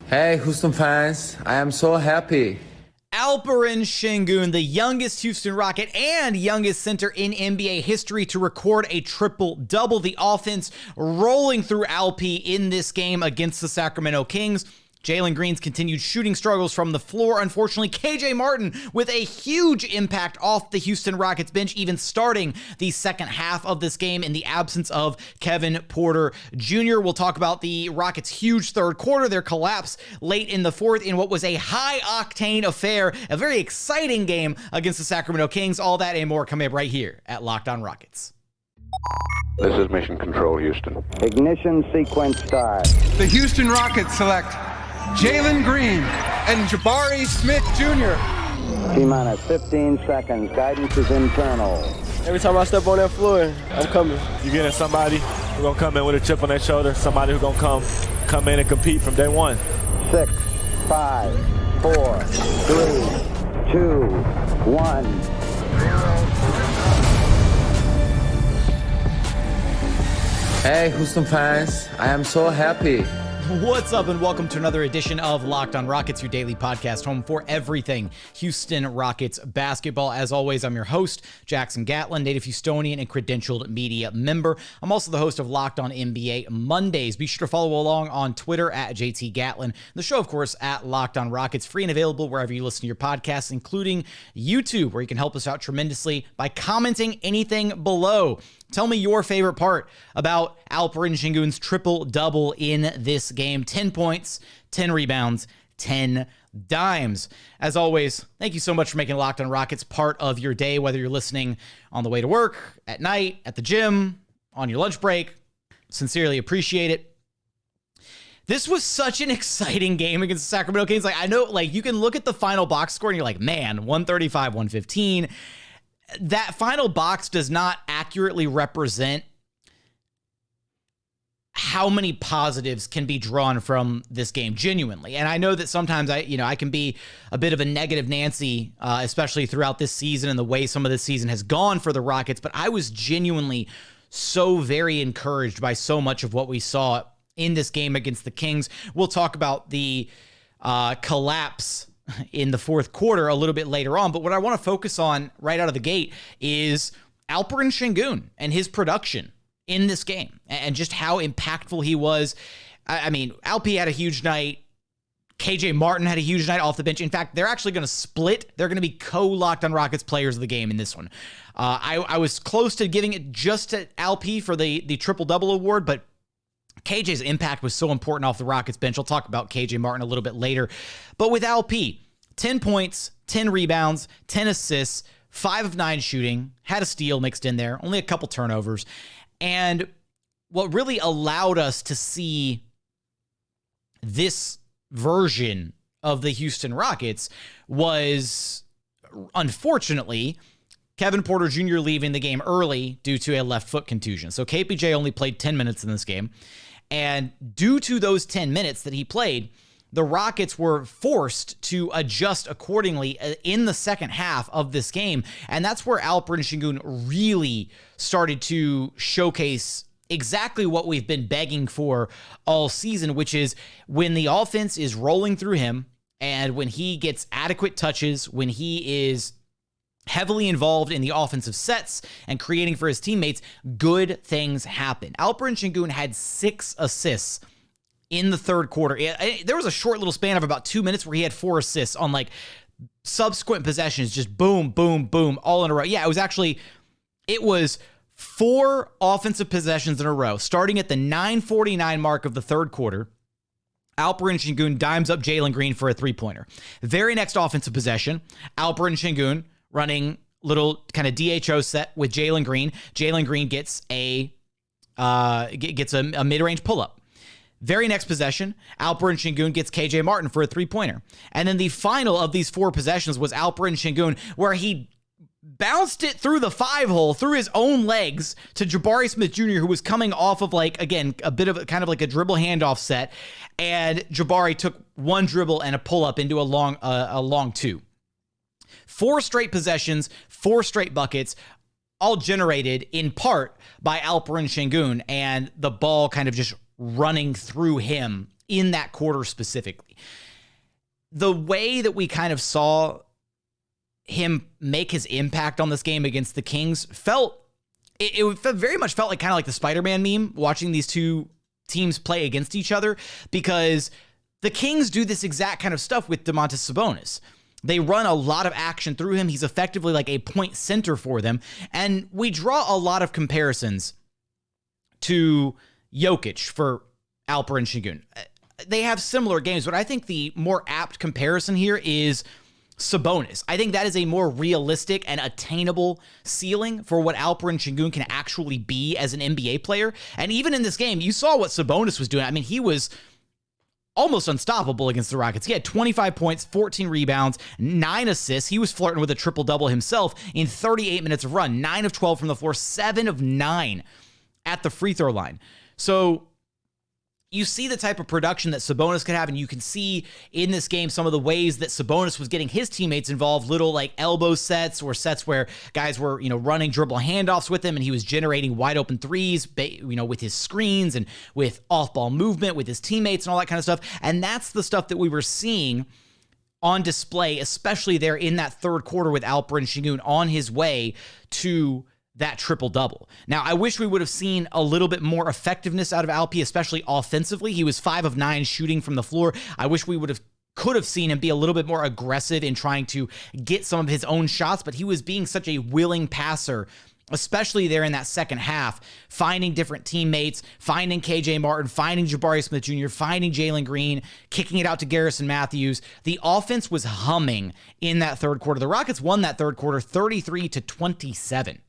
Hey, Houston fans, I am so happy. Alperen Sengun, the youngest Houston Rocket and youngest center in NBA history to record a triple-double. The offense rolling through Alp in this game against the Sacramento Kings. Jalen Green's continued shooting struggles from the floor. Unfortunately, KJ Martin with a huge impact off the Houston Rockets bench, even starting the second half of this game in the absence of Kevin Porter Jr. We'll talk about the Rockets' huge third quarter, their collapse late in the fourth in what was a high-octane affair, a very exciting game against the Sacramento Kings. All that and more coming up right here at Locked On Rockets. This is Mission Control, Houston. Ignition sequence start. The Houston Rockets select Jalen Green and Jabari Smith Jr. T-minus 15 seconds. Guidance is internal. Every time I step on that floor, I'm coming. You're getting somebody who's going to come in with a chip on their shoulder, somebody who's going to come in and compete from day one. 6, 5, 4, 3, 2, 1. Hey, Houston fans, I am so happy. What's up, and welcome to another edition of Locked On Rockets, your daily podcast home for everything Houston Rockets basketball. As always, I'm your host, Jackson Gatlin, native Houstonian and credentialed media member. I'm also the host of Locked On NBA Mondays. Be sure to follow along on Twitter at JT Gatlin. The show, of course, at Locked On Rockets, free and available wherever you listen to your podcasts, including YouTube, where you can help us out tremendously by commenting anything below. Tell me your favorite part about Alperen Sengun's triple-double in this game. 10 points, 10 rebounds, 10 dimes. As always, thank you so much for making Locked On Rockets part of your day, whether you're listening on the way to work, at night, at the gym, on your lunch break. Sincerely appreciate it. This was such an exciting game against the Sacramento Kings. I know, you can look at the final box score and you're like, man, 135, 115. That final box does not accurately represent how many positives can be drawn from this game, genuinely. And I know that sometimes I can be a bit of a negative Nancy, especially throughout this season and the way some of this season has gone for the Rockets, but I was genuinely so very encouraged by so much of what we saw in this game against the Kings. We'll talk about the collapse in the fourth quarter a little bit later on, but what I want to focus on right out of the gate is Alperen Sengun and his production in this game and just how impactful he was. I mean, Alp had a huge night. KJ Martin had a huge night off the bench. In fact, they're actually going to split. They're going to be co-Locked On Rockets players of the game in this one. I was close to giving it just to Alp for the triple-double award, but KJ's impact was so important off the Rockets bench. I'll talk about KJ Martin a little bit later. But with Alp, 10 points, 10 rebounds, 10 assists, 5 of 9 shooting, had a steal mixed in there, only a couple turnovers. And what really allowed us to see this version of the Houston Rockets was, unfortunately, Kevin Porter Jr. leaving the game early due to a left foot contusion. So KPJ only played 10 minutes in this game. And due to those 10 minutes that he played, the Rockets were forced to adjust accordingly in the second half of this game. And that's where Alperen Sengun really started to showcase exactly what we've been begging for all season, which is when the offense is rolling through him and when he gets adequate touches, when he is heavily involved in the offensive sets and creating for his teammates, good things happen. Alperen Sengun had 6 assists in the third quarter. There was a short little span of about 2 minutes where he had 4 assists on subsequent possessions, just boom, boom, boom, all in a row. Yeah, it was 4 offensive possessions in a row, starting at the 9:49 mark of the third quarter. Alperen Sengun dimes up Jalen Green for a three-pointer. Very next offensive possession, Alperen Sengun running little kind of DHO set with Jalen Green. Jalen Green gets a mid-range pull-up. Very next possession, Alperen Sengun gets KJ Martin for a three-pointer. And then the final of these 4 possessions was Alperen Sengun, where he bounced it through the 5-hole, through his own legs to Jabari Smith Jr., who was coming off of a bit of kind of like a dribble handoff set. And Jabari took one dribble and a pull-up into a long 2. 4 straight possessions, 4 straight buckets, all generated in part by Alperen Sengun and the ball kind of just running through him in that quarter specifically. The way that we kind of saw him make his impact on this game against the Kings it very much felt like kind of like the Spider-Man meme, watching these two teams play against each other, because the Kings do this exact kind of stuff with Domantas Sabonis. They run a lot of action through him. He's effectively like a point center for them. And we draw a lot of comparisons to Jokic for Alperen Sengun. They have similar games, but I think the more apt comparison here is Sabonis. I think that is a more realistic and attainable ceiling for what Alperen Sengun can actually be as an NBA player. And even in this game, you saw what Sabonis was doing. I mean, he was almost unstoppable against the Rockets. He had 25 points, 14 rebounds, 9 assists. He was flirting with a triple-double himself in 38 minutes of run, 9 of 12 from the floor, 7 of 9 at the free throw line. So you see the type of production that Sabonis could have, and you can see in this game some of the ways that Sabonis was getting his teammates involved, little like elbow sets or sets where guys were, running dribble handoffs with him, and he was generating wide open threes, with his screens and with off-ball movement with his teammates and all that kind of stuff. And that's the stuff that we were seeing on display, especially there in that third quarter with Alperen Sengun on his way to that triple-double. Now, I wish we would have seen a little bit more effectiveness out of Alpi, especially offensively. He was 5 of 9 shooting from the floor. I wish we could have seen him be a little bit more aggressive in trying to get some of his own shots, but he was being such a willing passer, especially there in that second half, finding different teammates, finding KJ Martin, finding Jabari Smith Jr., finding Jalen Green, kicking it out to Garrison Matthews. The offense was humming in that third quarter. The Rockets won that third quarter 33-27.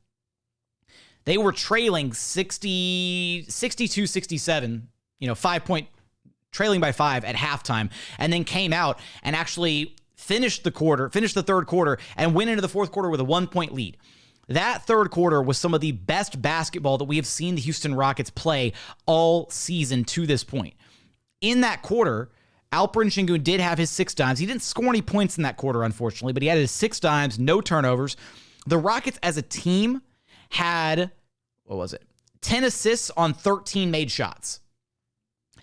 They were trailing 62-67, 5-point trailing by 5 at halftime, and then came out and actually finished the third quarter, and went into the fourth quarter with a 1-point lead. That third quarter was some of the best basketball that we have seen the Houston Rockets play all season to this point. In that quarter, Alperen Sengun did have his 6 dimes. He didn't score any points in that quarter, unfortunately, but he had his 6 dimes, no turnovers. The Rockets as a team had, 10 assists on 13 made shots.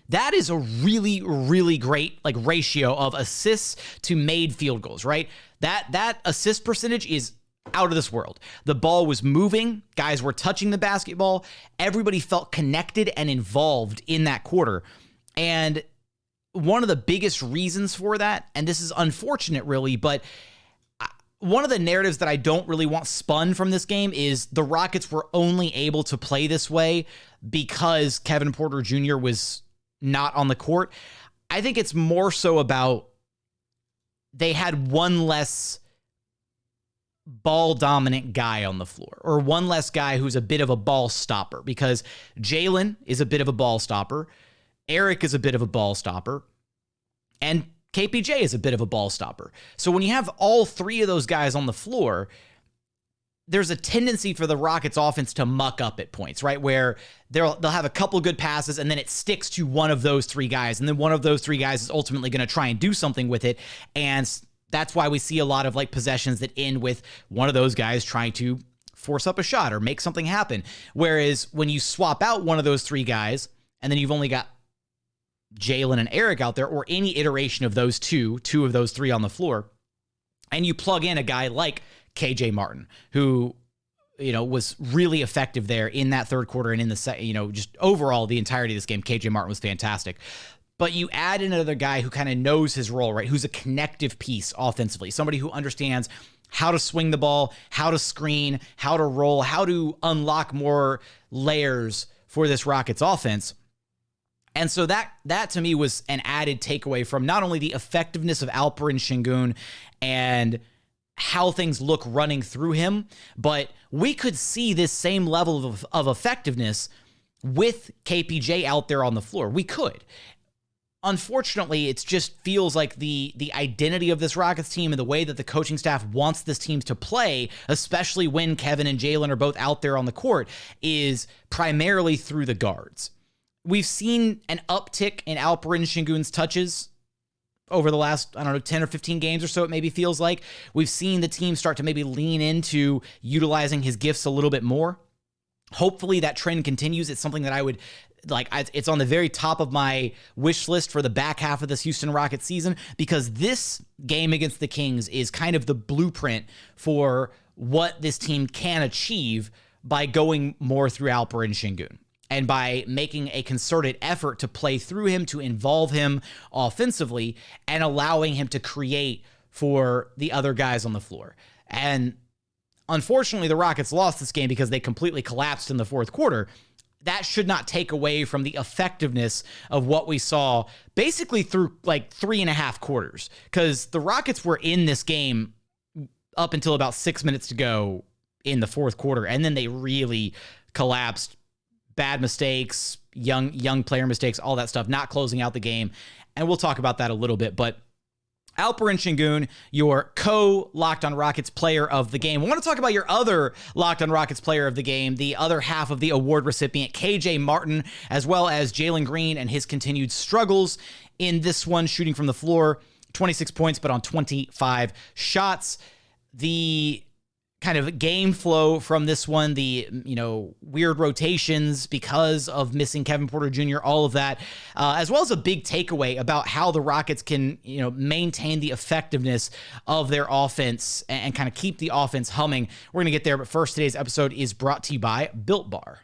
That is a really, really great ratio of assists to made field goals, right? That assist percentage is out of this world. The ball was moving. Guys were touching the basketball. Everybody felt connected and involved in that quarter. And one of the biggest reasons for that, and this is unfortunate really, but one of the narratives that I don't really want spun from this game is the Rockets were only able to play this way because Kevin Porter Jr. was not on the court. I think it's more so about they had one less ball-dominant guy on the floor, or one less guy who's a bit of a ball stopper, because Jalen is a bit of a ball stopper, Eric is a bit of a ball stopper, and KPJ is a bit of a ball stopper. So when you have all 3 of those guys on the floor, there's a tendency for the Rockets offense to muck up at points, right? Where they'll have a couple good passes and then it sticks to one of those 3 guys. And then one of those 3 guys is ultimately going to try and do something with it. And that's why we see a lot of possessions that end with one of those guys trying to force up a shot or make something happen. Whereas when you swap out one of those 3 guys and then you've only got Jalen and Eric out there, or any iteration of those two of those 3 on the floor, and you plug in a guy like KJ Martin, who, was really effective there in that third quarter and in the just overall the entirety of this game. KJ Martin was fantastic. But you add in another guy who kind of knows his role, right? Who's a connective piece offensively, somebody who understands how to swing the ball, how to screen, how to roll, how to unlock more layers for this Rockets offense. And so that to me was an added takeaway from not only the effectiveness of Alperen Sengun and how things look running through him, but we could see this same level of effectiveness with KPJ out there on the floor. We could. Unfortunately, it just feels like the identity of this Rockets team and the way that the coaching staff wants this team to play, especially when Kevin and Jalen are both out there on the court, is primarily through the guards. We've seen an uptick in Alperen Sengun's touches over the last, 10 or 15 games or so, it maybe feels like. We've seen the team start to maybe lean into utilizing his gifts a little bit more. Hopefully that trend continues. It's something that I would it's on the very top of my wish list for the back half of this Houston Rockets season, because this game against the Kings is kind of the blueprint for what this team can achieve by going more through Alperen Sengun and by making a concerted effort to play through him, to involve him offensively, and allowing him to create for the other guys on the floor. And unfortunately, the Rockets lost this game because they completely collapsed in the fourth quarter. That should not take away from the effectiveness of what we saw basically through like 3.5 quarters, because the Rockets were in this game up until about 6 minutes to go in the fourth quarter, and then they really collapsed. Bad mistakes, young player mistakes, all that stuff, not closing out the game. And we'll talk about that a little bit. But Alperen Sengun, your co-Locked on Rockets player of the game. I want to talk about your other Locked on Rockets player of the game, the other half of the award recipient, KJ Martin, as well as Jalen Green and his continued struggles in this one, shooting from the floor, 26 points, but on 25 shots. The kind of game flow from this one, the, weird rotations because of missing Kevin Porter Jr., all of that, as well as a big takeaway about how the Rockets can, maintain the effectiveness of their offense and kind of keep the offense humming. We're going to get there, but first, today's episode is brought to you by Built Bar.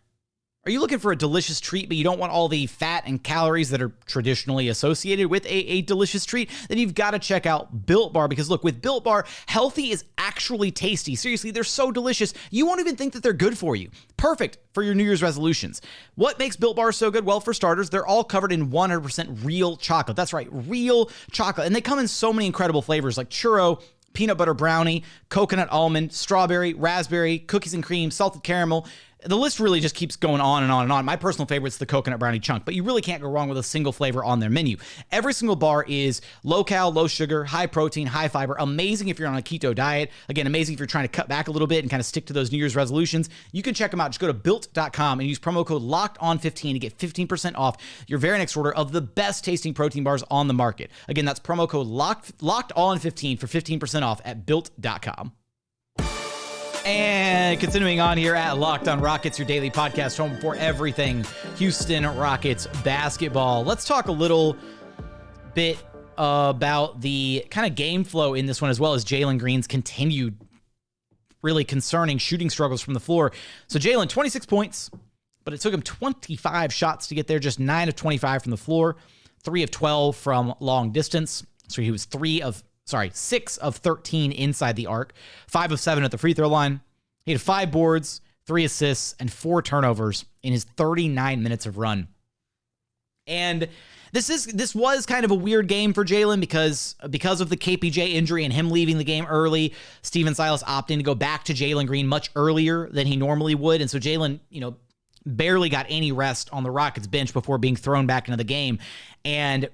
Are you looking for a delicious treat, but you don't want all the fat and calories that are traditionally associated with a delicious treat? Then you've got to check out Built Bar, because look, with Built Bar, healthy is actually tasty. Seriously, they're so delicious, you won't even think that they're good for you. Perfect for your New Year's resolutions. What makes Built Bar so good? Well, for starters, they're all covered in 100% real chocolate. That's right, real chocolate. And they come in so many incredible flavors like churro, peanut butter brownie, coconut almond, strawberry, raspberry, cookies and cream, salted caramel. The list really just keeps going on and on and on. My personal favorite is the coconut brownie chunk, but you really can't go wrong with a single flavor on their menu. Every single bar is low cal, low sugar, high protein, high fiber. Amazing if you're on a keto diet. Again, amazing if you're trying to cut back a little bit and kind of stick to those New Year's resolutions. You can check them out. Just go to built.com and use promo code LOCKEDON15 to get 15% off your very next order of the best tasting protein bars on the market. Again, that's promo code LOCKEDON15 for 15% off at built.com. And continuing on here at Locked on Rockets, your daily podcast home for everything Houston Rockets basketball. Let's talk a little bit about the kind of game flow in this one, as well as Jalen Green's continued really concerning shooting struggles from the floor. So Jalen, 26 points, but it took him 25 shots to get there, just 9 of 25 from the floor, 3 of 12 from long distance. So he was 6 of 13 inside the arc, 5 of 7 at the free throw line. He had 5 boards, 3 assists, and 4 turnovers in his 39 minutes of run. And this was kind of a weird game for Jalen because of the KPJ injury and him leaving the game early. Steven Silas opting to go back to Jalen Green much earlier than he normally would. And so Jalen, barely got any rest on the Rockets bench before being thrown back into the game. And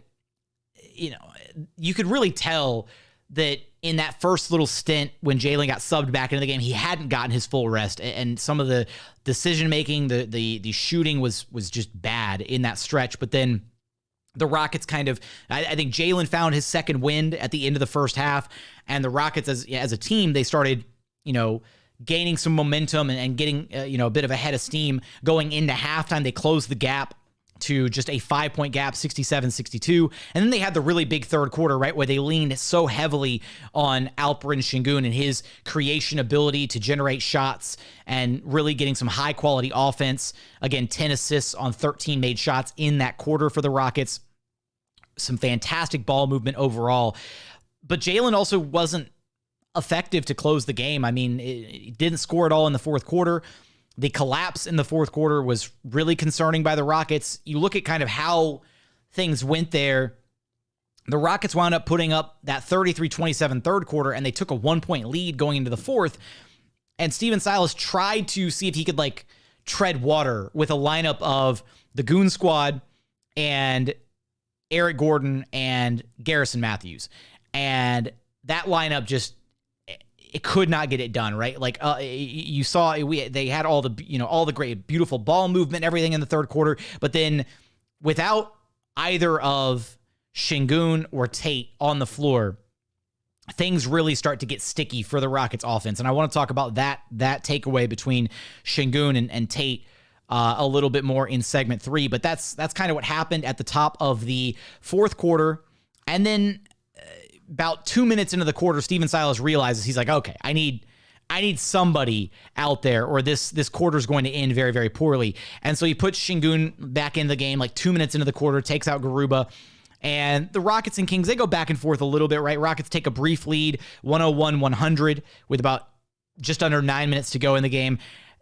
you could really tell that in that first little stint when Jalen got subbed back into the game, he hadn't gotten his full rest, and some of the decision-making, the shooting was just bad in that stretch. But then the Rockets I think Jalen found his second wind at the end of the first half, and the Rockets as a team, they started, gaining some momentum and getting, a bit of a head of steam going into halftime. They closed the gap to just a 5-point gap, 67-62. And then they had the really big third quarter, right, where they leaned so heavily on Alperen Sengun and his creation ability to generate shots and really getting some high-quality offense. Again, 10 assists on 13 made shots in that quarter for the Rockets. Some fantastic ball movement overall. But Jalen also wasn't effective to close the game. I mean, he didn't score at all in the fourth quarter. The collapse in the fourth quarter was really concerning by the Rockets. You look at kind of how things went there. The Rockets wound up putting up that 33-27 third quarter, and they took a 1-point lead going into the fourth. And Steven Silas tried to see if he could tread water with a lineup of the Goon Squad and Eric Gordon and Garrison Matthews. And that lineup just, it could not get it done, right? You saw they had all the great, beautiful ball movement, everything in the third quarter, but then without either of Sengun or Tate on the floor, things really start to get sticky for the Rockets offense. And I want to talk about that takeaway between Sengun and Tate a little bit more in segment 3. But that's kind of what happened at the top of the fourth quarter. And then about 2 minutes into the quarter, Steven Silas realizes, he's like, okay, I need somebody out there, or this quarter is going to end very, very poorly. And so he puts Sengun back in the game like 2 minutes into the quarter, takes out Garuba. And the Rockets and Kings, they go back and forth a little bit, right? Rockets take a brief lead, 101-100, with about just under 9 minutes to go in the game.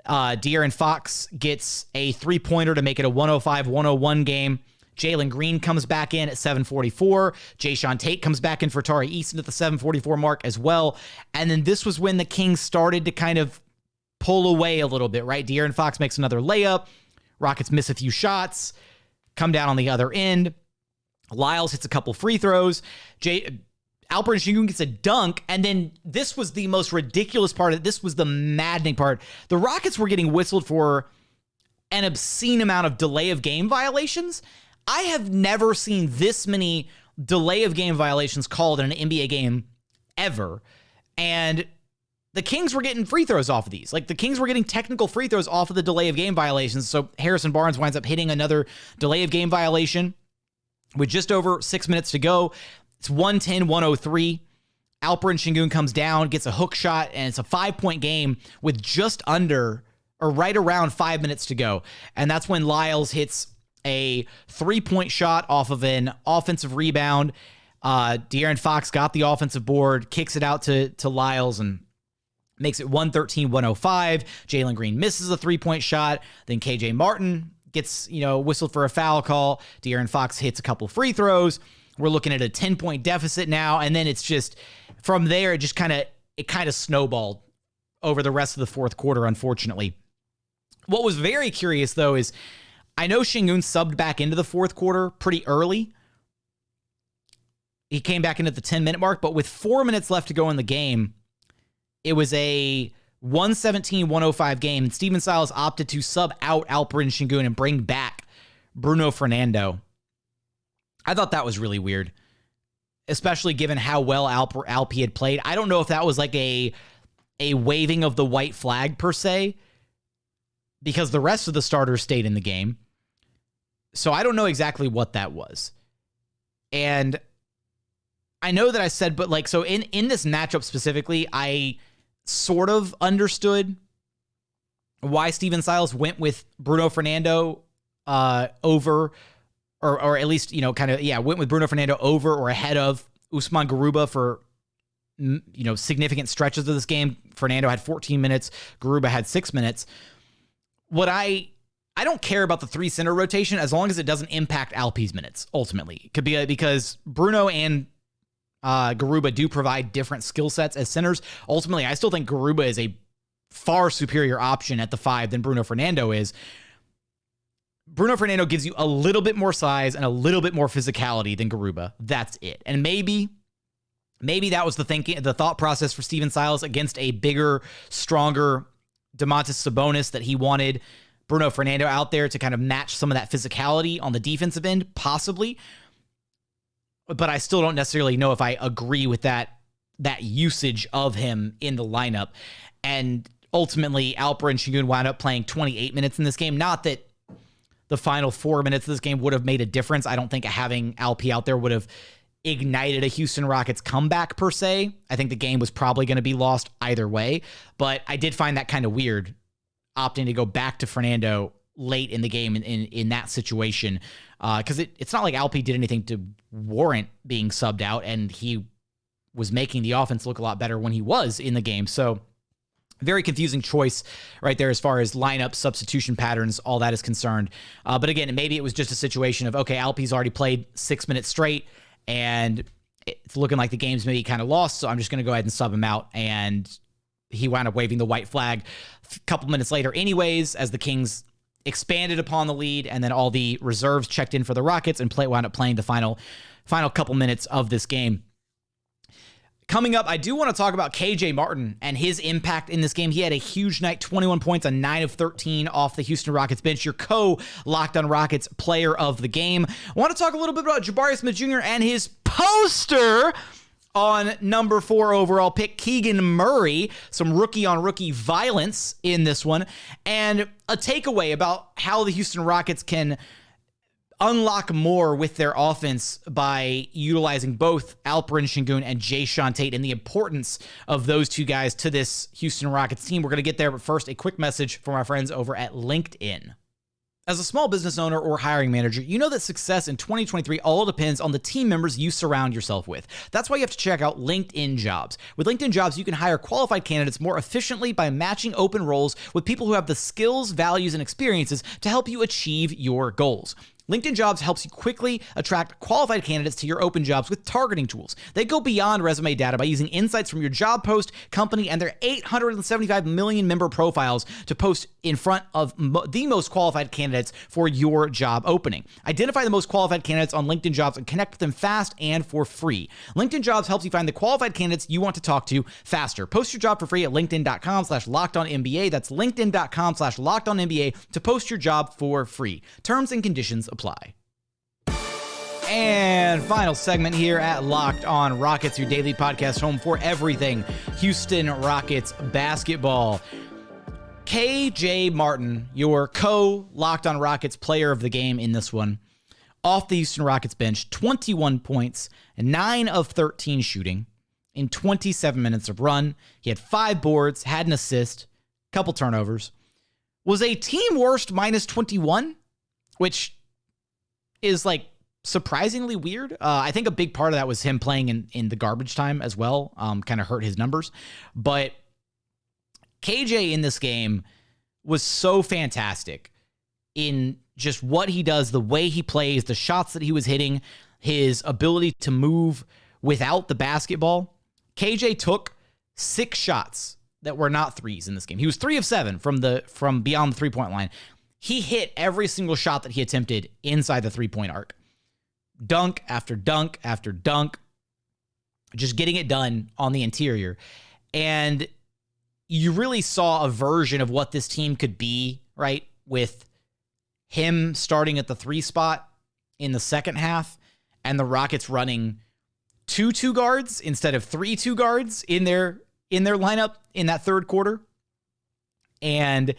De'Aaron Fox gets a three-pointer to make it a 105-101 game. Jalen Green comes back in at 7:44. Jae'Sean Tate comes back in for Tari Eason at the 7:44 mark as well. And then this was when the Kings started to kind of pull away a little bit, right? De'Aaron Fox makes another layup. Rockets miss a few shots, come down on the other end. Lyles hits a couple free throws. Alperen Sengun gets a dunk, and then this was the most ridiculous part of it. This was the maddening part. The Rockets were getting whistled for an obscene amount of delay of game violations. I have never seen this many delay of game violations called in an NBA game ever. And the Kings were getting free throws off of these. Like, the Kings were getting technical free throws off of the delay of game violations. So Harrison Barnes winds up hitting another delay of game violation with just over 6 minutes to go. It's 110-103. Alperen Sengun comes down, gets a hook shot, and it's a 5-point game with just under, or right around 5 minutes to go. And that's when Lyles hits a 3-point shot off of an offensive rebound. De'Aaron Fox got the offensive board, kicks it out to Lyles, and makes it 113-105. Jalen Green misses a 3-point shot. Then KJ Martin gets, whistled for a foul call. De'Aaron Fox hits a couple free throws. We're looking at a 10-point deficit now. And then it's just, from there, it kind of snowballed over the rest of the fourth quarter, unfortunately. What was very curious, though, is I know Sengun subbed back into the fourth quarter pretty early. He came back in at the 10-minute mark, but with 4 minutes left to go in the game, it was a 117-105 game, and Steven Silas opted to sub out Alperen Sengun and bring back Bruno Fernando. I thought that was really weird, especially given how well Alpi had played. I don't know if that was like a waving of the white flag per se, because the rest of the starters stayed in the game. So I don't know exactly what that was. And I know that I said, but like, so in this matchup specifically, I sort of understood why Steven Silas went with Bruno Fernando over, or at least, went with Bruno Fernando over or ahead of Usman Garuba for, significant stretches of this game. Fernando had 14 minutes. Garuba had 6 minutes. What I don't care about the 3-center rotation as long as it doesn't impact Alpi's minutes, ultimately. It could be because Bruno and Garuba do provide different skill sets as centers. Ultimately, I still think Garuba is a far superior option at the 5 than Bruno Fernando is. Bruno Fernando gives you a little bit more size and a little bit more physicality than Garuba. That's it. And maybe that was the thought process for Steven Silas against a bigger, stronger Domantas Sabonis, that he wanted Bruno Fernando out there to kind of match some of that physicality on the defensive end, possibly. But I still don't necessarily know if I agree with that usage of him in the lineup. And ultimately, Alperen Sengun wound up playing 28 minutes in this game. Not that the final 4 minutes of this game would have made a difference. I don't think having Alpi out there would have ignited a Houston Rockets comeback per se. I think the game was probably going to be lost either way. But I did find that kind of weird, opting to go back to Fernando late in the game in that situation. Because it's not like Alpi did anything to warrant being subbed out, and he was making the offense look a lot better when he was in the game. So very confusing choice right there as far as lineup, substitution patterns, all that is concerned. But again, maybe it was just a situation of, okay, Alpi's already played 6 minutes straight, and it's looking like the game's maybe kind of lost, so I'm just going to go ahead and sub him out. And he wound up waving the white flag a couple minutes later anyways, as the Kings expanded upon the lead, and then all the reserves checked in for the Rockets and wound up playing the final couple minutes of this game. Coming up, I do want to talk about KJ Martin and his impact in this game. He had a huge night, 21 points on 9 of 13 off the Houston Rockets bench. Your co-Locked on Rockets player of the game. I want to talk a little bit about Jabari Smith Jr. and his poster On number 4 overall pick, Keegan Murray, some rookie-on-rookie violence in this one, and a takeaway about how the Houston Rockets can unlock more with their offense by utilizing both Alperen Sengun and Jae'Sean Tate and the importance of those two guys to this Houston Rockets team. We're going to get there, but first, a quick message from our friends over at LinkedIn. As a small business owner or hiring manager, you know that success in 2023 all depends on the team members you surround yourself with. That's why you have to check out LinkedIn Jobs. With LinkedIn Jobs, you can hire qualified candidates more efficiently by matching open roles with people who have the skills, values, and experiences to help you achieve your goals. LinkedIn Jobs helps you quickly attract qualified candidates to your open jobs with targeting tools. They go beyond resume data by using insights from your job post, company, and their 875 million member profiles to post in front of the most qualified candidates for your job opening. Identify the most qualified candidates on LinkedIn Jobs and connect with them fast and for free. LinkedIn Jobs helps you find the qualified candidates you want to talk to faster. Post your job for free at linkedin.com/lockedonnba. That's linkedin.com/lockedonnba to post your job for free. Terms and conditions apply. And final segment here at Locked On Rockets, your daily podcast home for everything Houston Rockets basketball. KJ Martin, your co-Locked On Rockets player of the game in this one, off the Houston Rockets bench, 21 points, 9 of 13 shooting in 27 minutes of run. He had 5 boards, had an assist, couple turnovers. Was a team worst minus 21, which is like surprisingly weird. I think a big part of that was him playing in the garbage time as well. Kind of hurt his numbers. But KJ in this game was so fantastic in just what he does, the way he plays, the shots that he was hitting, his ability to move without the basketball. KJ took 6 shots that were not threes in this game. He was 3 of 7 from beyond the 3-point line. He hit every single shot that he attempted inside the 3-point arc. Dunk after dunk after dunk, just getting it done on the interior. And you really saw a version of what this team could be, right? With him starting at the 3 spot in the second half and the Rockets running 2 guards instead of 3 guards in their lineup in that third quarter. And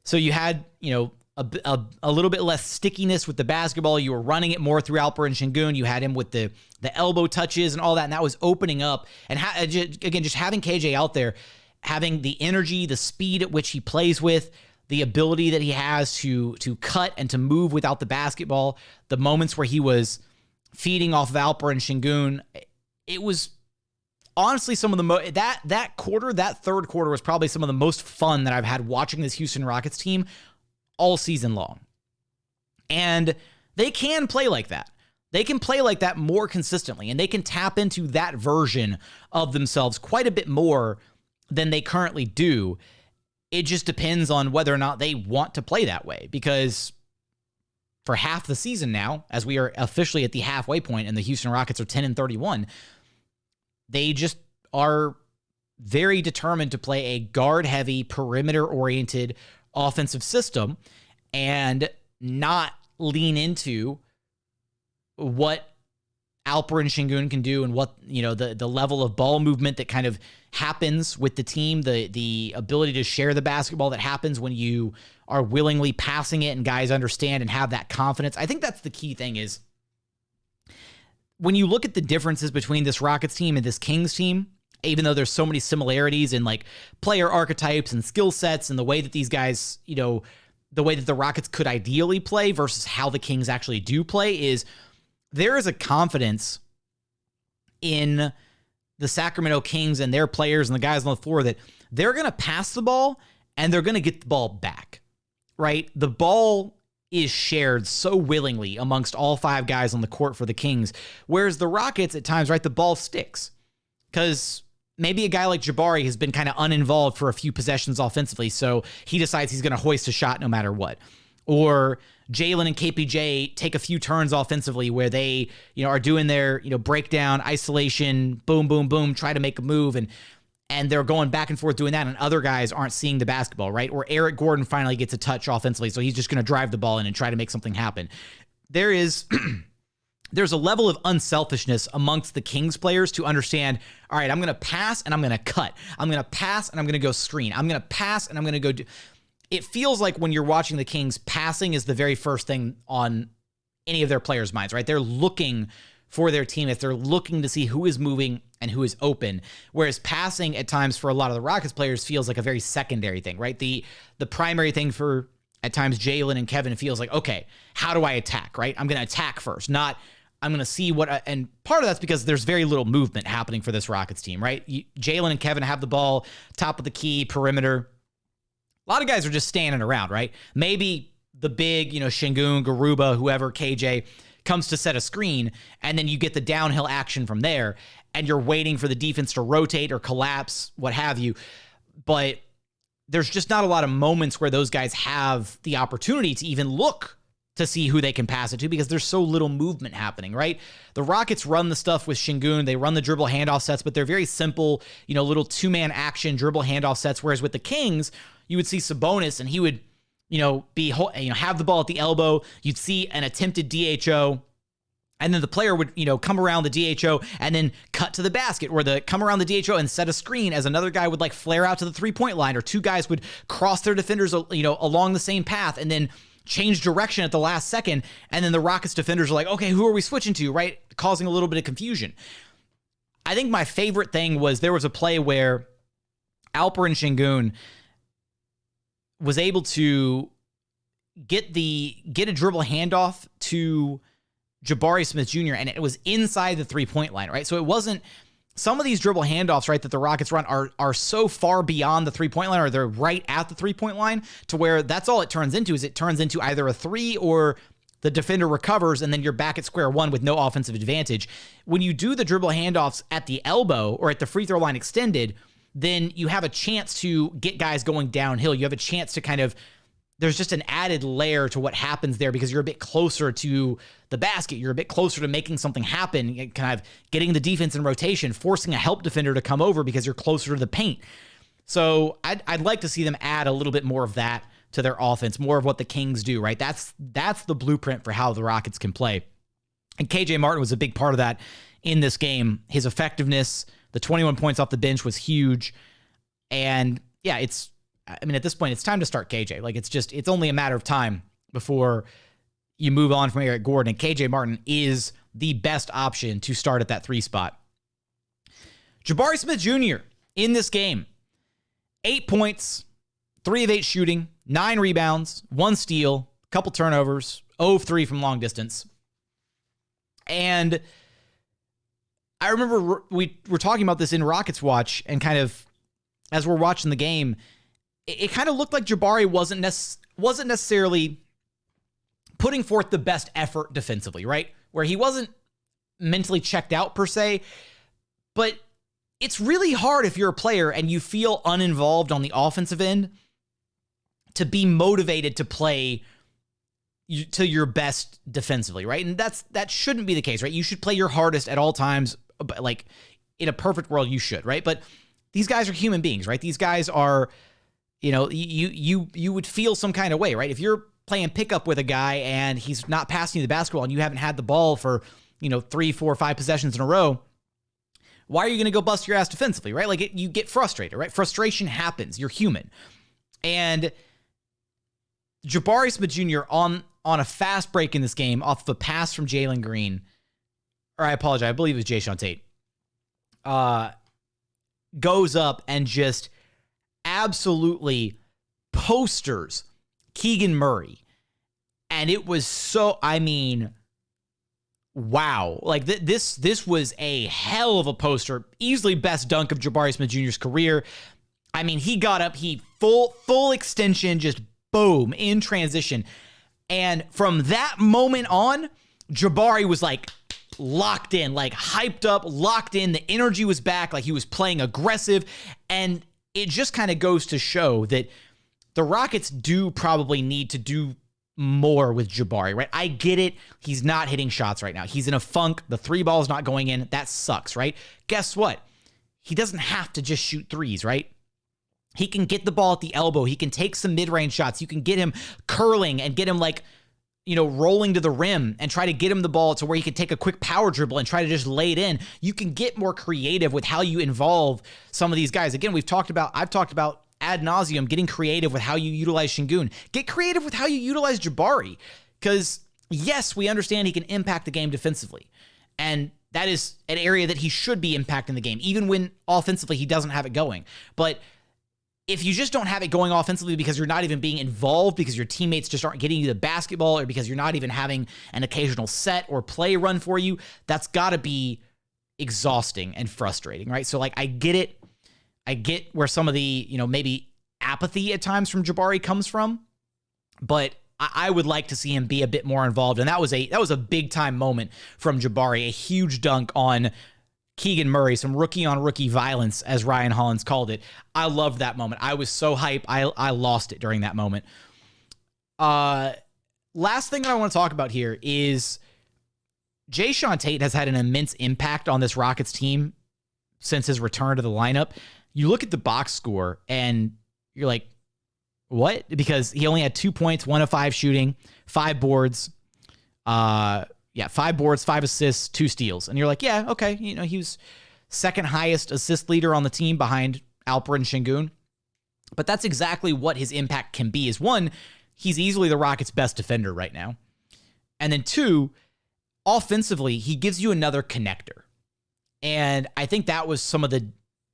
so you had, a little bit less stickiness with the basketball. You were running it more through Alperen Sengun. You had him with the elbow touches and all that, and that was opening up. And again, just having KJ out there, having the energy, the speed at which he plays with, the ability that he has to cut and to move without the basketball, the moments where he was feeding off of Alperen Sengun, it was honestly some of the that third quarter was probably some of the most fun that I've had watching this Houston Rockets team all season long. And they can play like that. They can play like that more consistently, and they can tap into that version of themselves quite a bit more than they currently do. It just depends on whether or not they want to play that way, because for half the season now, as we are officially at the halfway point and the Houston Rockets are 10-31, they just are very determined to play a guard-heavy, perimeter-oriented offensive system and not lean into what Alperen Sengun can do and what, the level of ball movement that kind of happens with the team, the ability to share the basketball that happens when you are willingly passing it and guys understand and have that confidence. I think that's the key thing is when you look at the differences between this Rockets team and this Kings team, even though there's so many similarities in like player archetypes and skill sets and the way that these guys, the way that the Rockets could ideally play versus how the Kings actually do play, is there is a confidence in the Sacramento Kings and their players and the guys on the floor that they're going to pass the ball and they're going to get the ball back, right? The ball is shared so willingly amongst all 5 guys on the court for the Kings, whereas the Rockets at times, right, the ball sticks because maybe a guy like Jabari has been kind of uninvolved for a few possessions offensively, so he decides he's going to hoist a shot no matter what. Or Jalen and KPJ take a few turns offensively where they, are doing their, breakdown, isolation, boom, boom, boom, try to make a move, and they're going back and forth doing that, and other guys aren't seeing the basketball, right? Or Eric Gordon finally gets a touch offensively, so he's just going to drive the ball in and try to make something happen. There is there's a level of unselfishness amongst the Kings players to understand, all right, I'm going to pass and I'm going to cut. I'm going to pass and I'm going to go screen. I'm going to pass and I'm going to go do. It feels like when you're watching the Kings, passing is the very first thing on any of their players' minds, right? They're looking for their teammates. They're looking to see who is moving and who is open. Whereas passing at times for a lot of the Rockets players feels like a very secondary thing, right? The primary thing for at times Jalen and Kevin feels like, okay, how do I attack, right? I'm going to attack first, not I'm going to see what, and part of that's because there's very little movement happening for this Rockets team, right? Jalen and Kevin have the ball, top of the key, perimeter. A lot of guys are just standing around, right? Maybe the big, Sengun, Garuba, whoever, KJ, comes to set a screen, and then you get the downhill action from there, and you're waiting for the defense to rotate or collapse, what have you. But there's just not a lot of moments where those guys have the opportunity to even look to see who they can pass it to because there's so little movement happening, right? The Rockets run the stuff with Sengun. They run the dribble handoff sets, but they're very simple, little two-man action dribble handoff sets, whereas with the Kings, you would see Sabonis, and he would have the ball at the elbow. You'd see an attempted DHO, and then the player would, come around the DHO and then cut to the basket, or come around the DHO and set a screen as another guy would flare out to the 3-point line, or two guys would cross their defenders, along the same path and then change direction at the last second. And then the Rockets defenders are like, okay, who are we switching to, right? Causing a little bit of confusion. I think my favorite thing was there was a play where Alperen Sengun was able to get a dribble handoff to Jabari Smith Jr., and it was inside the 3-point line, right? So it wasn't, some of these dribble handoffs, right, that the Rockets run are so far beyond the 3-point line, or they're right at the 3-point line, to where that's all it turns into, is it turns into either a three or the defender recovers, and then you're back at square one with no offensive advantage. When you do the dribble handoffs at the elbow or at the free throw line extended, then you have a chance to get guys going downhill. You have a chance to there's just an added layer to what happens there because you're a bit closer to the basket. You're a bit closer to making something happen, kind of getting the defense in rotation, forcing a help defender to come over because you're closer to the paint. So I'd like to see them add a little bit more of that to their offense, more of what the Kings do, right? That's the blueprint for how the Rockets can play. And KJ Martin was a big part of that in this game. His effectiveness, the 21 points off the bench was huge. And yeah, at this point, it's time to start KJ. It's only a matter of time before you move on from Eric Gordon. And KJ Martin is the best option to start at that 3 spot. Jabari Smith Jr. in this game, 8 points, 3 of 8 shooting, 9 rebounds, 1 steal, a couple turnovers, 0 of 3 from long distance. And I remember we were talking about this in Rockets Watch, and kind of as we're watching the game, it kind of looked like Jabari wasn't necessarily putting forth the best effort defensively, right? Where he wasn't mentally checked out per se, but it's really hard if you're a player and you feel uninvolved on the offensive end to be motivated to play to your best defensively, right? And that shouldn't be the case, right? You should play your hardest at all times. Like in a perfect world, you should, right? But these guys are human beings, right? These guys are, you would feel some kind of way, right? If you're playing pickup with a guy and he's not passing you the basketball and you haven't had the ball for, 3, 4, 5 possessions in a row, why are you going to go bust your ass defensively, right? You get frustrated, right? Frustration happens. You're human. And Jabari Smith Jr. on a fast break in this game off of a pass from Jalen Green, or I apologize, I believe it was Jae'Sean Tate, goes up and just absolutely posters Keegan Murray. And it was so, wow. This was a hell of a poster. Easily best dunk of Jabari Smith Jr.'s career. He got up, he full extension, just boom, in transition. And from that moment on, Jabari was locked in, hyped up, locked in. The energy was back, he was playing aggressive. And it just kind of goes to show that the Rockets do probably need to do more with Jabari, right? I get it. He's not hitting shots right now. He's in a funk. The 3 ball is not going in. That sucks, right? Guess what? He doesn't have to just shoot threes, right? He can get the ball at the elbow. He can take some mid-range shots. You can get him curling and get him rolling to the rim and try to get him the ball to where he can take a quick power dribble and try to just lay it in. You can get more creative with how you involve some of these guys. Again, I've talked about ad nauseum getting creative with how you utilize Sengun. Get creative with how you utilize Jabari. Because, yes, we understand he can impact the game defensively. And that is an area that he should be impacting the game, even when offensively he doesn't have it going. But if you just don't have it going offensively because you're not even being involved, because your teammates just aren't getting you the basketball, or because you're not even having an occasional set or play run for you, that's got to be exhausting and frustrating, right? So, I get it. I get where some of the, maybe apathy at times from Jabari comes from, but I would like to see him be a bit more involved. And that was a big time moment from Jabari, a huge dunk on Keegan Murray, some rookie on rookie violence, as Ryan Hollins called it. I loved that moment. I was so hype. I lost it during that moment. Last thing I want to talk about here is Jae'Sean Tate has had an immense impact on this Rockets team since his return to the lineup. You look at the box score and you're like, what? Because he only had 2 points, 1 of 5 shooting, 5 boards. 5 boards, 5 assists, 2 steals. And you're like, yeah, okay. He was second highest assist leader on the team behind Alperen Sengun. But that's exactly what his impact can be. Is one, he's easily the Rockets' best defender right now. And then 2, offensively, he gives you another connector. And I think that was some of the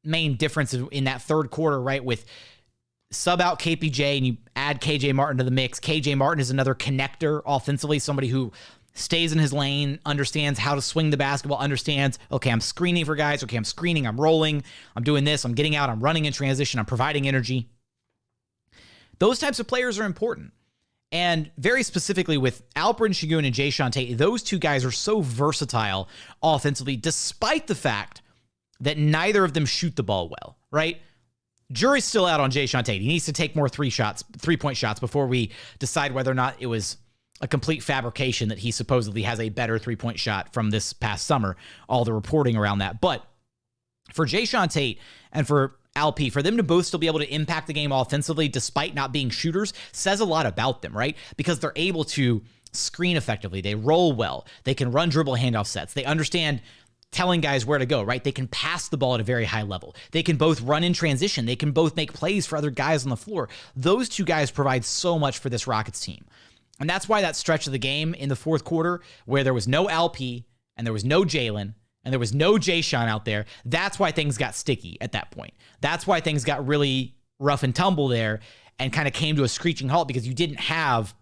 main difference in that third quarter, right? With sub out KPJ and you add KJ Martin to the mix. KJ Martin is another connector offensively, somebody who stays in his lane, understands how to swing the basketball, understands, okay, I'm screening for guys. Okay, I'm screening, I'm rolling, I'm doing this, I'm getting out, I'm running in transition, I'm providing energy. Those types of players are important. And very specifically with Alperen Sengun and Jae'Sean Tate, those two guys are so versatile offensively, despite the fact that neither of them shoot the ball well, right? Jury's still out on Jae'Sean Tate. He needs to take more 3-point shots before we decide whether or not it was a complete fabrication that he supposedly has a better 3-point shot from this past summer, all the reporting around that. But for Jae'Sean Tate and for Alp, for them to both still be able to impact the game offensively despite not being shooters says a lot about them, right? Because they're able to screen effectively. They roll well. They can run dribble handoff sets. They understand telling guys where to go, right? They can pass the ball at a very high level. They can both run in transition. They can both make plays for other guys on the floor. Those two guys provide so much for this Rockets team. And that's why that stretch of the game in the fourth quarter where there was no Alp and there was no Jalen and there was no Jae'Sean out there, that's why things got sticky at that point. That's why things got really rough and tumble there and kind of came to a screeching halt, because you didn't have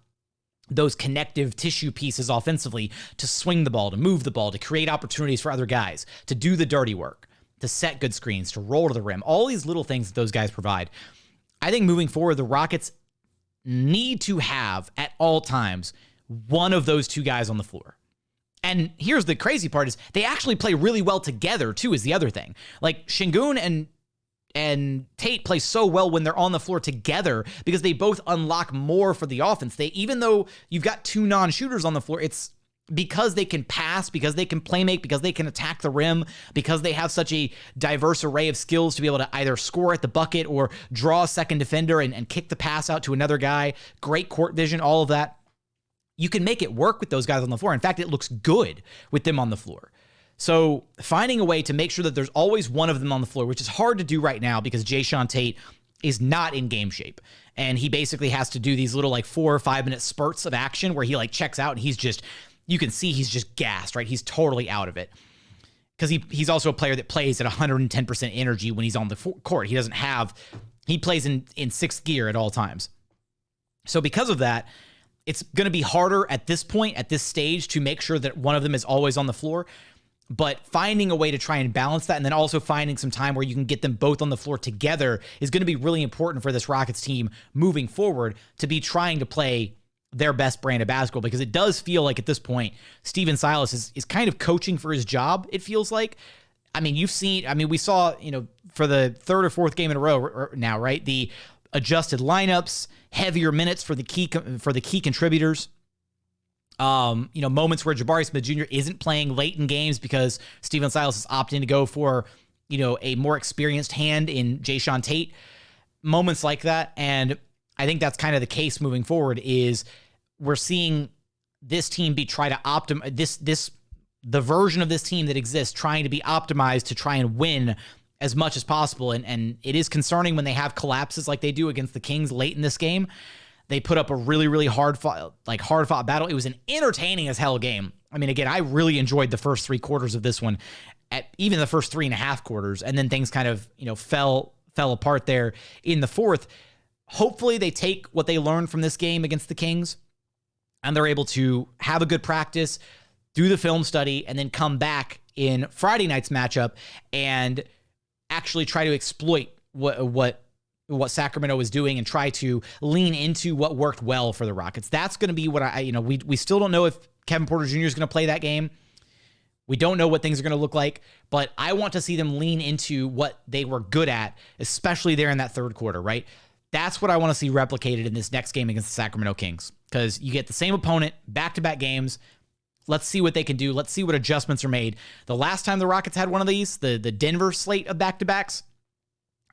those connective tissue pieces offensively to swing the ball, to move the ball, to create opportunities for other guys, to do the dirty work, to set good screens, to roll to the rim, all these little things that those guys provide. I think moving forward, the Rockets need to have at all times one of those two guys on the floor. And here's the crazy part is they actually play really well together too, is the other thing. Like Sengun and Tate play so well when they're on the floor together because they both unlock more for the offense. Even though you've got 2 non-shooters on the floor, it's because they can pass, because they can play make, because they can attack the rim, because they have such a diverse array of skills to be able to either score at the bucket or draw a second defender and kick the pass out to another guy. Great court vision, all of that. You can make it work with those guys on the floor. In fact, it looks good with them on the floor. So finding a way to make sure that there's always one of them on the floor, which is hard to do right now because Jae'Sean Tate is not in game shape. And he basically has to do these little 4 or 5 minute spurts of action where he checks out and he's just, you can see he's just gassed, right? He's totally out of it. Because he's also a player that plays at 110% energy when he's on the court. He plays in 6th gear at all times. So because of that, it's going to be harder at this point, at this stage, to make sure that one of them is always on the floor. But finding a way to try and balance that, and then also finding some time where you can get them both on the floor together, is going to be really important for this Rockets team moving forward to be trying to play their best brand of basketball, because it does feel like at this point, Stephen Silas is kind of coaching for his job, it feels like. I mean, we saw, for the 3rd or 4th game in a row now, right? The adjusted lineups, heavier minutes for the key contributors. Moments where Jabari Smith Jr. isn't playing late in games because Stephen Silas is opting to go for, a more experienced hand in Jae'Sean Tate. Moments like that. And I think that's kind of the case moving forward is we're seeing this team the version of this team that exists trying to be optimized to try and win as much as possible. And it is concerning when they have collapses like they do against the Kings late in this game. They put up a really, really hard fought battle. It was an entertaining as hell game. I mean, again, I really enjoyed the first 3 quarters of this one, at even the first 3.5 quarters, and then things kind of, fell apart there in the fourth. Hopefully they take what they learned from this game against the Kings and they're able to have a good practice, do the film study, and then come back in Friday night's matchup and actually try to exploit what Sacramento was doing and try to lean into what worked well for the Rockets. That's going to be what we still don't know if Kevin Porter Jr. is going to play that game. We don't know what things are going to look like, but I want to see them lean into what they were good at, especially there in that third quarter, right? That's what I want to see replicated in this next game against the Sacramento Kings, because you get the same opponent, back-to-back games. Let's see what they can do. Let's see what adjustments are made. The last time the Rockets had one of these, the Denver slate of back-to-backs,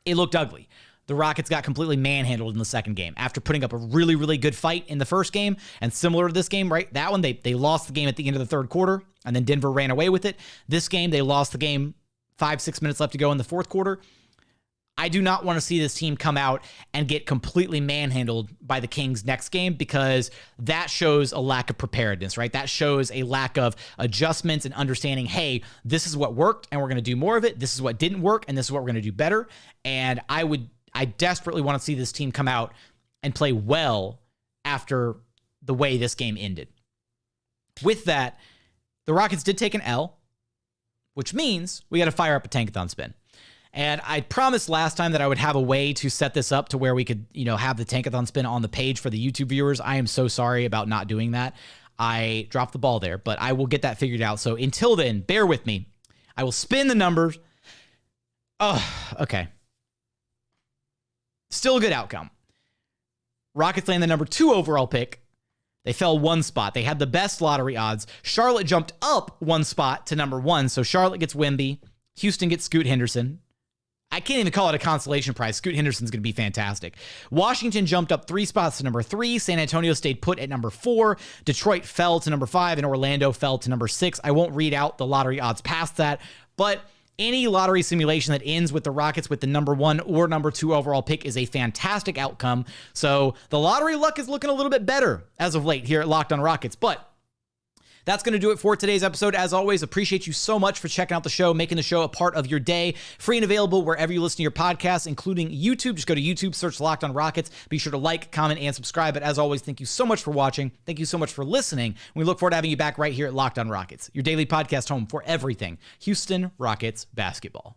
it looked ugly. The Rockets got completely manhandled in the second game after putting up a really, really good fight in the first game. And similar to this game, right? That one, they lost the game at the end of the third quarter, and then Denver ran away with it. This game, they lost the game 5-6 minutes left to go in the fourth quarter. I do not want to see this team come out and get completely manhandled by the Kings next game, because that shows a lack of preparedness, right? That shows a lack of adjustments and understanding, hey, this is what worked and we're going to do more of it. This is what didn't work and this is what we're going to do better. And I desperately want to see this team come out and play well after the way this game ended. With that, the Rockets did take an L, which means we got to fire up a tankathon spin. And I promised last time that I would have a way to set this up to where we could, have the tankathon spin on the page for the YouTube viewers. I am so sorry about not doing that. I dropped the ball there, but I will get that figured out. So until then, bear with me. I will spin the numbers. Oh, okay. Still a good outcome. Rockets land the number 2 overall pick. They fell 1 spot. They had the best lottery odds. Charlotte jumped up 1 spot to number 1. So Charlotte gets Wemby. Houston gets Scoot Henderson. I can't even call it a consolation prize. Scoot Henderson's going to be fantastic. Washington jumped up 3 spots to number 3. San Antonio stayed put at number 4. Detroit fell to number 5, and Orlando fell to number 6. I won't read out the lottery odds past that, but any lottery simulation that ends with the Rockets with the number 1 or number 2 overall pick is a fantastic outcome. So the lottery luck is looking a little bit better as of late here at Locked On Rockets, but that's going to do it for today's episode. As always, appreciate you so much for checking out the show, making the show a part of your day. Free and available wherever you listen to your podcasts, including YouTube. Just go to YouTube, search Locked On Rockets. Be sure to like, comment, and subscribe. But as always, thank you so much for watching. Thank you so much for listening. We look forward to having you back right here at Locked On Rockets, your daily podcast home for everything Houston Rockets basketball.